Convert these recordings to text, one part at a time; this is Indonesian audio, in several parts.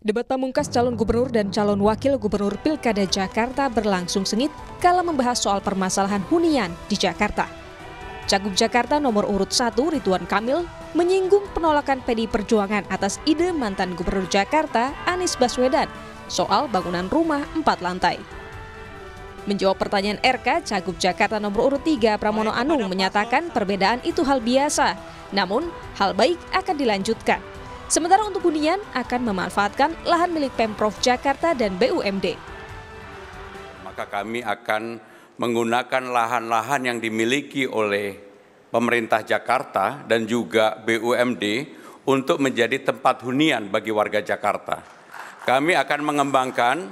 Debat pamungkas calon gubernur dan calon wakil gubernur Pilkada Jakarta berlangsung sengit kala membahas soal permasalahan hunian di Jakarta. Cagup Jakarta nomor urut 1 Ridwan Kamil menyinggung penolakan PDI Perjuangan atas ide mantan gubernur Jakarta Anies Baswedan soal bangunan rumah 4 lantai. Menjawab pertanyaan RK, Cagup Jakarta nomor urut 3 Pramono Anung menyatakan perbedaan itu hal biasa, namun hal baik akan dilanjutkan. Sementara untuk hunian akan memanfaatkan lahan milik Pemprov Jakarta dan BUMD. Maka kami akan menggunakan lahan-lahan yang dimiliki oleh pemerintah Jakarta dan juga BUMD untuk menjadi tempat hunian bagi warga Jakarta. Kami akan mengembangkan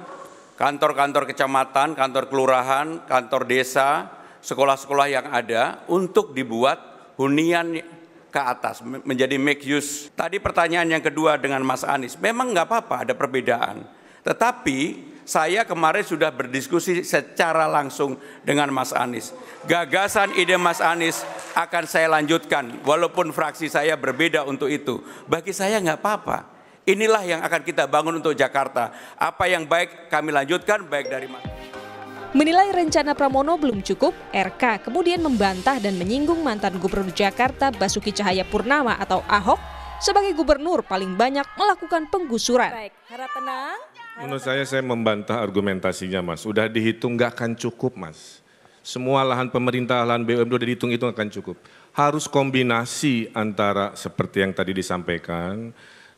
kantor-kantor kecamatan, kantor kelurahan, kantor desa, sekolah-sekolah yang ada untuk dibuat hunian ke atas, menjadi make use. Tadi pertanyaan yang kedua dengan Mas Anies, memang nggak apa-apa ada perbedaan. Tetapi saya kemarin sudah berdiskusi secara langsung dengan Mas Anies. Gagasan ide Mas Anies akan saya lanjutkan, walaupun fraksi saya berbeda untuk itu. Bagi saya nggak apa-apa. Inilah yang akan kita bangun untuk Jakarta. Apa yang baik kami lanjutkan, baik dari Mas. Menilai rencana Pramono belum cukup, RK kemudian membantah dan menyinggung mantan gubernur Jakarta Basuki Cahayapurnama atau Ahok sebagai gubernur paling banyak melakukan penggusuran. Baik, harap tenang. Menurut saya membantah argumentasinya, Mas. Udah dihitung nggak akan cukup, Mas. Semua lahan pemerintah, lahan BUMD udah dihitung-hitung akan cukup. Harus kombinasi antara seperti yang tadi disampaikan,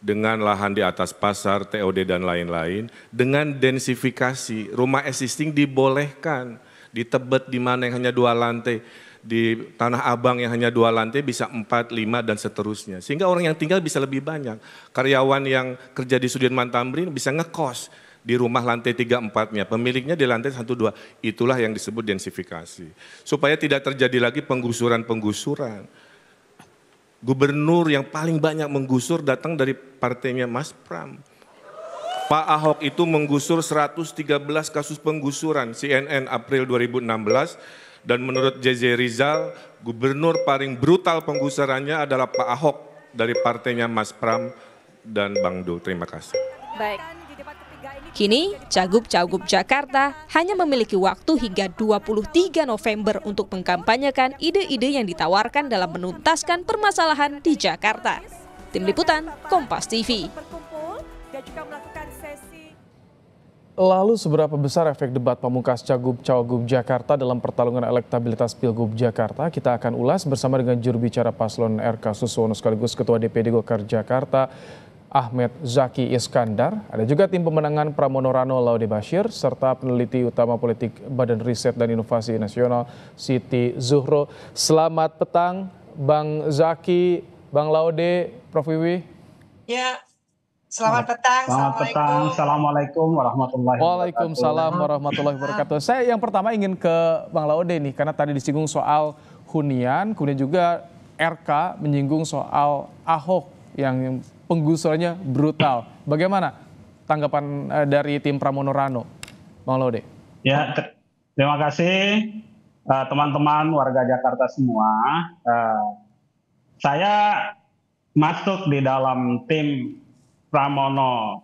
dengan lahan di atas pasar, TOD dan lain-lain, dengan densifikasi, rumah existing dibolehkan, di Tebet di mana yang hanya 2 lantai, di Tanah Abang yang hanya 2 lantai bisa 4, 5 dan seterusnya. Sehingga orang yang tinggal bisa lebih banyak. Karyawan yang kerja di Sudirman Tamrin bisa ngekos di rumah lantai 3-4-nya, pemiliknya di lantai 1-2. Itulah yang disebut densifikasi. Supaya tidak terjadi lagi penggusuran-penggusuran. Gubernur yang paling banyak menggusur datang dari partainya Mas Pram. Pak Ahok itu menggusur 113 kasus penggusuran, CNN April 2016, dan menurut JJ Rizal, gubernur paling brutal penggusurannya adalah Pak Ahok dari partainya Mas Pram dan Bang Dul. Terima kasih. Baik. Kini, Cagup-Cagup Jakarta hanya memiliki waktu hingga 23 November untuk mengkampanyekan ide-ide yang ditawarkan dalam menuntaskan permasalahan di Jakarta. Tim Liputan, Kompas TV. Lalu seberapa besar efek debat pamungkas Cagup-Cagup Jakarta dalam pertarungan elektabilitas Pilgub Jakarta? Kita akan ulas bersama dengan juru bicara paslon RK Susono sekaligus Ketua DPD Golkar Jakarta, Ahmed Zaki Iskandar. Ada juga tim pemenangan Pramono Rano Laude Bashir, serta peneliti utama politik Badan Riset dan Inovasi Nasional Siti Zuhro. Selamat petang Bang Zaki, Bang Laude, Prof Wiwi. Ya, selamat petang. Selamat petang. Assalamualaikum warahmatullahi wabarakatuh. Waalaikumsalam warahmatullahi wabarakatuh. Saya yang pertama ingin ke Bang Laude nih, karena tadi disinggung soal hunian, kemudian juga RK menyinggung soal Ahok yang penggusurannya brutal. Bagaimana tanggapan dari tim Pramono Rano, Bang Laude? Ya, terima kasih teman-teman warga Jakarta semua. Saya masuk di dalam tim Pramono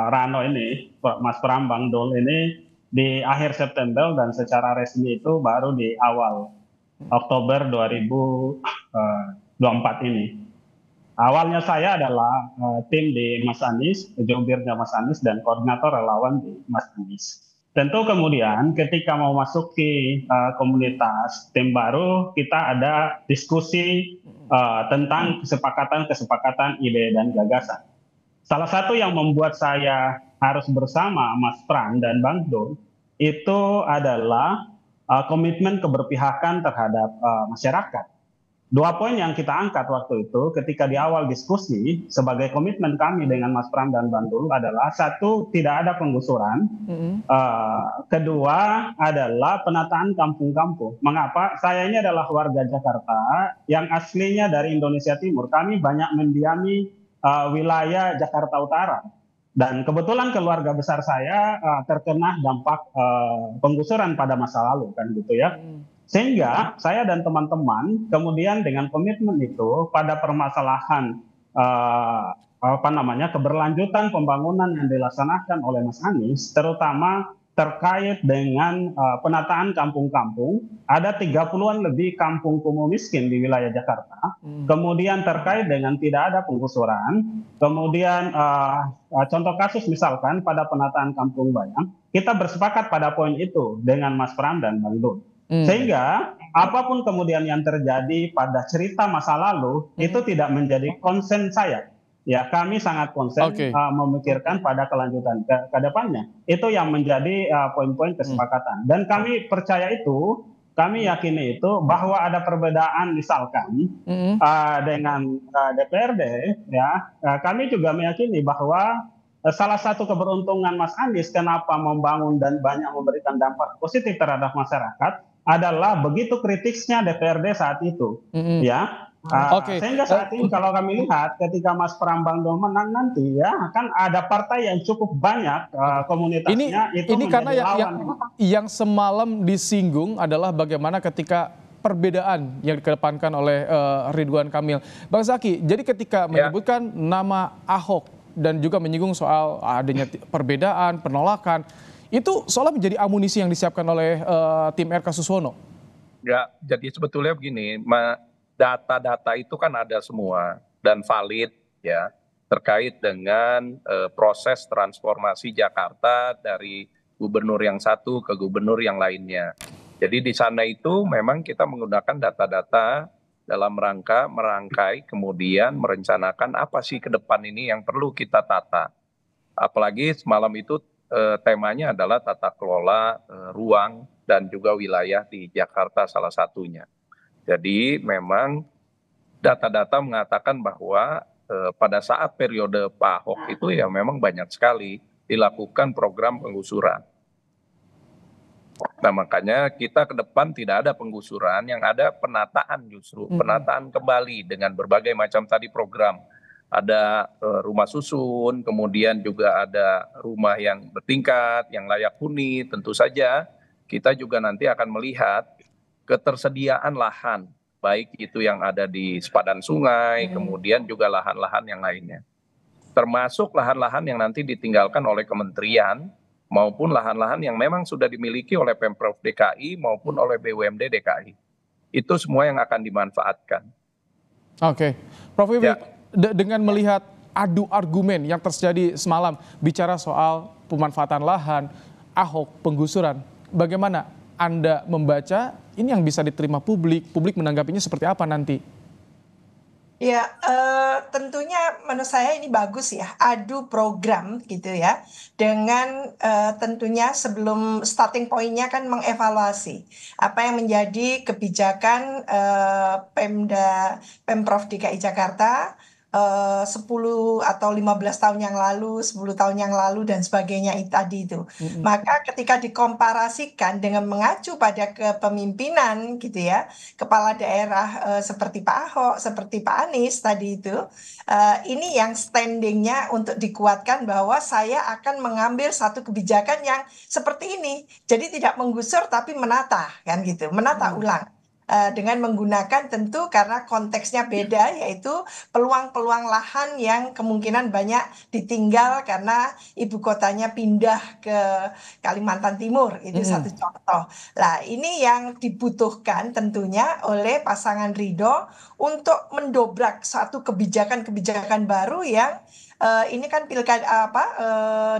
Rano ini, Mas Pram, Bang Dul ini di akhir September dan secara resmi itu baru di awal Oktober 2024 ini. Awalnya saya adalah tim di Mas Anies, jubirnya Mas Anies dan koordinator relawan di Mas Anies. Tentu kemudian ketika mau masuki komunitas tim baru, kita ada diskusi tentang kesepakatan ide dan gagasan. Salah satu yang membuat saya harus bersama Mas Pram dan Bang Dul itu adalah komitmen keberpihakan terhadap masyarakat. 2 poin yang kita angkat waktu itu ketika di awal diskusi sebagai komitmen kami dengan Mas Pram dan Bang Dul adalah 1, tidak ada penggusuran. Kedua adalah penataan kampung-kampung. Mengapa? Saya ini adalah warga Jakarta yang aslinya dari Indonesia Timur. Kami banyak mendiami wilayah Jakarta Utara. Dan kebetulan keluarga besar saya terkena dampak penggusuran pada masa lalu, kan gitu ya. Sehingga saya dan teman-teman kemudian dengan komitmen itu pada permasalahan keberlanjutan pembangunan yang dilaksanakan oleh Mas Anies, terutama terkait dengan penataan kampung-kampung. Ada 30-an lebih kampung kumuh miskin di wilayah Jakarta. Kemudian terkait dengan tidak ada penggusuran. Kemudian contoh kasus misalkan pada penataan Kampung Bayam, kita bersepakat pada poin itu dengan Mas Pram dan Bang Dun. Sehingga apapun kemudian yang terjadi pada cerita masa lalu itu tidak menjadi konsen saya. Ya, kami sangat konsen memikirkan pada kelanjutan ke depannya. Itu yang menjadi poin-poin kesepakatan. Dan kami percaya itu, kami yakini itu bahwa ada perbedaan misalkan dengan DPRD, ya, kami juga meyakini bahwa salah satu keberuntungan Mas Anies kenapa membangun dan banyak memberikan dampak positif terhadap masyarakat adalah begitu kritisnya DPRD saat itu, ya. Sehingga saat ini kalau kami lihat ketika Mas Pram Bang Dun menang nanti, ya, kan ada partai yang cukup banyak komunitasnya ini karena yang semalam disinggung adalah bagaimana ketika perbedaan yang dikedepankan oleh Ridwan Kamil. Bang Zaky, jadi ketika menyebutkan nama Ahok dan juga menyinggung soal adanya perbedaan, penolakan, itu seolah menjadi amunisi yang disiapkan oleh tim RK Suswono. Ya, jadi sebetulnya begini, data-data itu kan ada semua dan valid, ya, terkait dengan proses transformasi Jakarta dari gubernur yang satu ke gubernur yang lainnya. Jadi di sana itu memang kita menggunakan data-data dalam rangka merangkai kemudian merencanakan apa sih ke depan ini yang perlu kita tata. Apalagi semalam itu temanya adalah tata kelola ruang dan juga wilayah di Jakarta salah satunya. Jadi memang data-data mengatakan bahwa pada saat periode Pak Ahok itu ya memang banyak sekali dilakukan program penggusuran. Nah makanya kita ke depan tidak ada penggusuran, yang ada penataan justru, penataan kembali dengan berbagai macam tadi program. Ada rumah susun, kemudian juga ada rumah yang bertingkat, yang layak huni, tentu saja kita juga nanti akan melihat ketersediaan lahan, baik itu yang ada di sepadan sungai, kemudian juga lahan-lahan yang lainnya. Termasuk lahan-lahan yang nanti ditinggalkan oleh kementerian, maupun lahan-lahan yang memang sudah dimiliki oleh Pemprov DKI maupun oleh BUMD DKI. Itu semua yang akan dimanfaatkan. Prof Wiwi, dengan melihat adu argumen yang terjadi semalam, bicara soal pemanfaatan lahan, Ahok, penggusuran, bagaimana Anda membaca ini yang bisa diterima publik menanggapinya seperti apa nanti? Ya, tentunya menurut saya ini bagus ya, adu program gitu ya, dengan tentunya sebelum starting point-nya kan mengevaluasi apa yang menjadi kebijakan Pemprov DKI Jakarta 10 atau 15 tahun yang lalu, 10 tahun yang lalu dan sebagainya tadi itu. Maka ketika dikomparasikan dengan mengacu pada kepemimpinan gitu ya, kepala daerah seperti Pak Ahok, seperti Pak Anies tadi itu, ini yang standingnya untuk dikuatkan bahwa saya akan mengambil satu kebijakan yang seperti ini. Jadi tidak menggusur tapi menata kan gitu, menata ulang. Dengan menggunakan tentu karena konteksnya beda, yaitu peluang-peluang lahan yang kemungkinan banyak ditinggal karena ibu kotanya pindah ke Kalimantan Timur, itu satu contoh. Nah ini yang dibutuhkan tentunya oleh pasangan Ridho untuk mendobrak satu kebijakan-kebijakan baru yang ini kan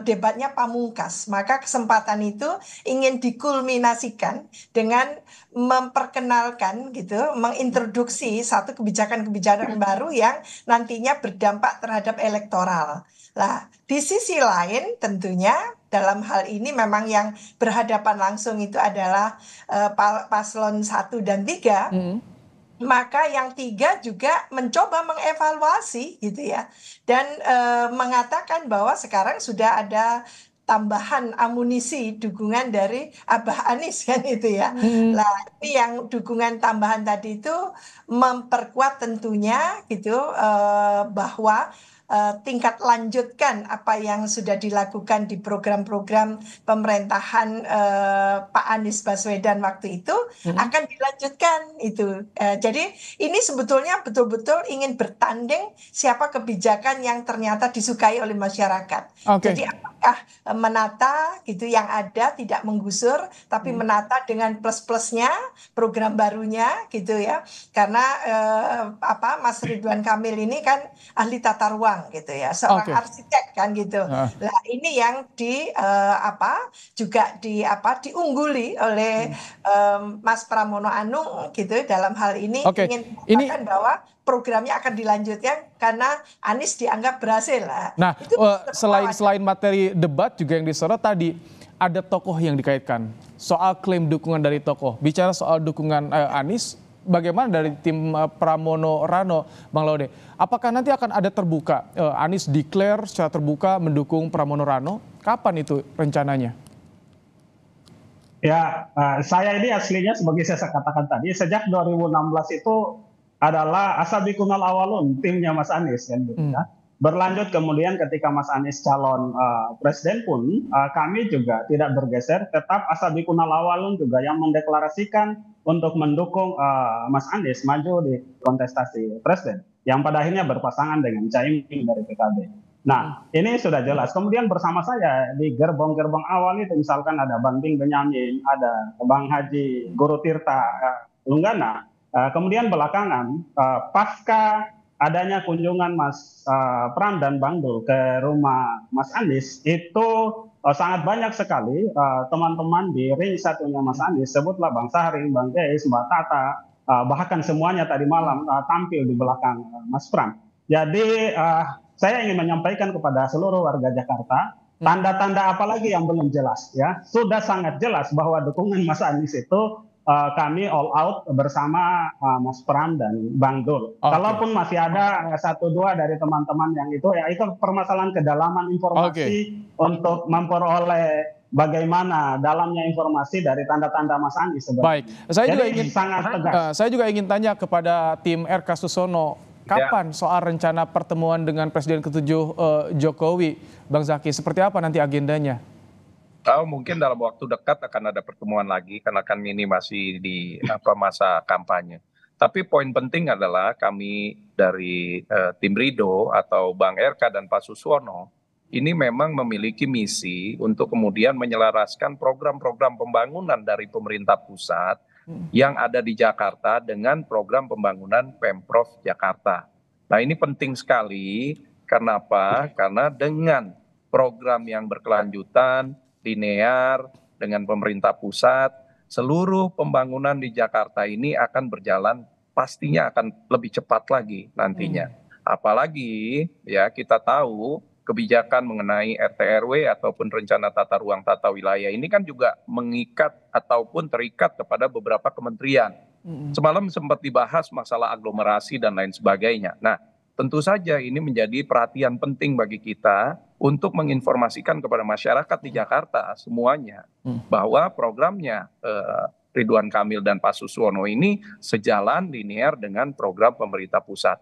debatnya pamungkas, maka kesempatan itu ingin dikulminasikan dengan memperkenalkan gitu, mengintroduksi satu kebijakan-kebijakan baru yang nantinya berdampak terhadap elektoral. Nah, di sisi lain tentunya dalam hal ini memang yang berhadapan langsung itu adalah paslon 1 dan 3. Maka yang 3 juga mencoba mengevaluasi gitu ya, dan mengatakan bahwa sekarang sudah ada tambahan amunisi dukungan dari Abah Anies kan itu ya. Nah ini yang dukungan tambahan tadi itu memperkuat tentunya gitu bahwa tingkat lanjutkan apa yang sudah dilakukan di program-program pemerintahan Pak Anies Baswedan waktu itu akan dilanjutkan itu. Jadi ini sebetulnya betul-betul ingin bertanding siapa kebijakan yang ternyata disukai oleh masyarakat. Jadi apakah menata gitu yang ada tidak menggusur, tapi menata dengan plus-plusnya, program barunya gitu ya. Karena Mas Ridwan Kamil ini kan ahli tata ruang gitu ya, seorang arsitek kan gitu. Nah ini yang juga diungguli oleh Mas Pramono Anung gitu dalam hal ini ingin mengatakan bahwa programnya akan dilanjutkan karena Anies dianggap berhasil. Nah, selain materi debat juga yang disorot tadi, ada tokoh yang dikaitkan soal klaim dukungan dari tokoh. Bicara soal dukungan Anies, bagaimana dari tim Pramono Rano, Bang Laude? Apakah nanti akan ada terbuka, Anies declare secara terbuka mendukung Pramono Rano? Kapan itu rencananya? Ya, saya ini aslinya sebagai saya katakan tadi, sejak 2016 itu adalah asabikunal awalun timnya Mas Anies kan gitu ya. Berlanjut kemudian ketika Mas Anies calon presiden pun kami juga tidak bergeser, tetap asabikunal awalun juga yang mendeklarasikan untuk mendukung Mas Anies maju di kontestasi presiden yang pada akhirnya berpasangan dengan Caimin dari PKB. Nah, ini sudah jelas. Kemudian bersama saya di gerbong-gerbong awal itu misalkan ada Bang Ding Benyamin, ada Bang Haji Guru Tirta Lunggana. Kemudian belakangan pasca adanya kunjungan Mas Pram dan Bang Dul ke rumah Mas Anies itu sangat banyak sekali teman-teman di ring satunya Mas Anies, sebutlah Bang Sahring, Bang Geis, Mbak Tata, bahkan semuanya tadi malam tampil di belakang Mas Pram. Jadi saya ingin menyampaikan kepada seluruh warga Jakarta, tanda-tanda apa lagi yang belum jelas ya. Sudah sangat jelas bahwa dukungan Mas Anies itu kami all out bersama Mas Pram dan Bang Dul. Kalaupun masih ada 1-2 dari teman-teman yang itu, ya itu permasalahan kedalaman informasi untuk memperoleh bagaimana dalamnya informasi dari tanda-tanda Mas Anies sebenarnya. Baik, saya juga ingin tanya kepada tim RK Susono, kapan soal rencana pertemuan dengan Presiden ke-7 Jokowi, Bang Zaki, seperti apa nanti agendanya? Mungkin dalam waktu dekat akan ada pertemuan lagi karena kan ini masih di masa kampanye. Tapi poin penting adalah kami dari tim Rido atau Bang RK dan Pak Suswono ini memang memiliki misi untuk kemudian menyelaraskan program-program pembangunan dari pemerintah pusat yang ada di Jakarta dengan program pembangunan Pemprov Jakarta. Nah ini penting sekali, karena apa? Karena dengan program yang berkelanjutan, linear dengan pemerintah pusat, seluruh pembangunan di Jakarta ini akan berjalan pastinya akan lebih cepat lagi nantinya. Apalagi ya kita tahu kebijakan mengenai RT RW ataupun rencana tata ruang tata wilayah ini kan juga mengikat ataupun terikat kepada beberapa kementerian. Semalam sempat dibahas masalah aglomerasi dan lain sebagainya. Nah, tentu saja ini menjadi perhatian penting bagi kita untuk menginformasikan kepada masyarakat di Jakarta semuanya bahwa programnya Ridwan Kamil dan Pak Suswono ini sejalan linear dengan program pemerintah pusat.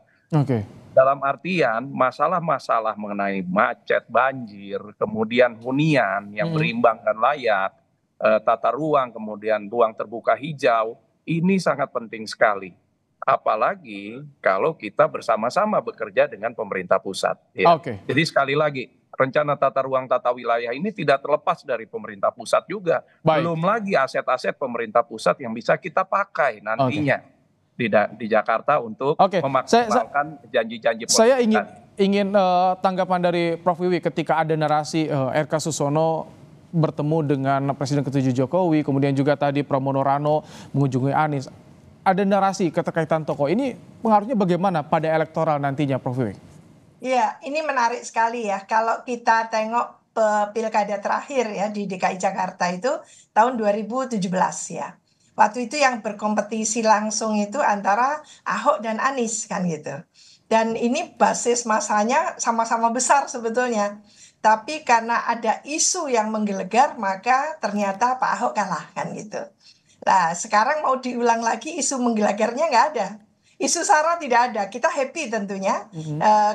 Dalam artian masalah-masalah mengenai macet, banjir, kemudian hunian yang berimbang dan layak, tata ruang, kemudian ruang terbuka hijau, ini sangat penting sekali. Apalagi kalau kita bersama-sama bekerja dengan pemerintah pusat. Ya. Jadi sekali lagi, rencana tata ruang tata wilayah ini tidak terlepas dari pemerintah pusat juga. Belum lagi aset-aset pemerintah pusat yang bisa kita pakai nantinya di Jakarta untuk memaksimalkan janji-janji politik. Saya ingin tanggapan dari Prof. Wiwi ketika ada narasi RK Susono bertemu dengan Presiden ke-7 Jokowi, kemudian juga tadi Pramono Rano mengunjungi Anies. Ada narasi keterkaitan tokoh ini pengaruhnya bagaimana pada elektoral nantinya, Prof. Wiwi? Iya, ini menarik sekali ya. Kalau kita tengok pilkada terakhir ya di DKI Jakarta itu tahun 2017 ya. Waktu itu yang berkompetisi langsung itu antara Ahok dan Anies kan gitu. Dan ini basis masanya sama-sama besar sebetulnya. Tapi karena ada isu yang menggelegar maka ternyata Pak Ahok kalah kan gitu. Nah sekarang mau diulang lagi isu menggelegarnya nggak ada. Isu SARA tidak ada, kita happy tentunya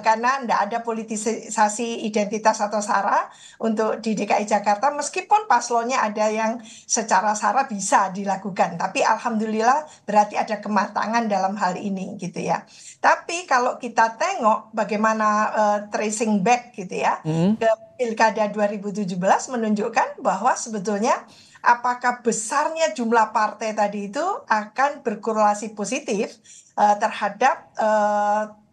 karena tidak ada politisasi identitas atau SARA untuk di DKI Jakarta, meskipun paslonnya ada yang secara SARA bisa dilakukan, tapi alhamdulillah berarti ada kematangan dalam hal ini gitu ya. Tapi kalau kita tengok bagaimana tracing back gitu ya ke Pilkada 2017 menunjukkan bahwa sebetulnya apakah besarnya jumlah partai tadi itu akan berkorelasi positif terhadap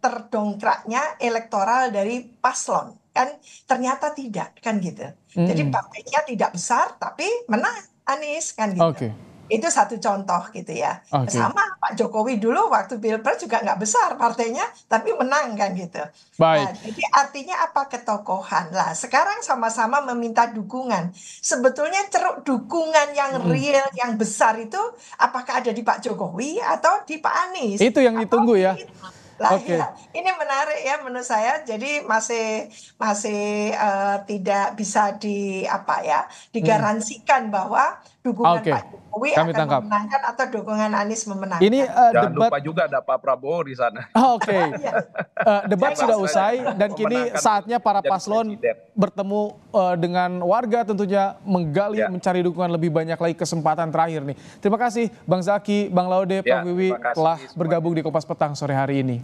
terdongkraknya elektoral dari paslon, kan ternyata tidak kan gitu. Jadi partainya tidak besar tapi menang Anies kan gitu. Itu satu contoh gitu ya. Sama Pak Jokowi dulu waktu Pilpres juga nggak besar partainya, tapi menang kan gitu. Nah, jadi artinya apa? Ketokohan. Lah sekarang sama-sama meminta dukungan. Sebetulnya ceruk dukungan yang real, yang besar itu apakah ada di Pak Jokowi atau di Pak Anies? Itu yang ditunggu ya. Lah ya, ini menarik ya menurut saya. Jadi masih tidak bisa digaransikan bahwa dukungan Pak Jokowi akan memenangkan atau dukungan Anies memenangkan. Ini jangan lupa juga ada Pak Prabowo di sana. Debat sudah usai dan kini saatnya para paslon bertemu dengan warga, tentunya menggali, mencari dukungan lebih banyak lagi. Kesempatan terakhir nih. Terima kasih Bang Zaky, Bang Laude, Pak Wiwi telah bergabung di Kompas Petang sore hari ini.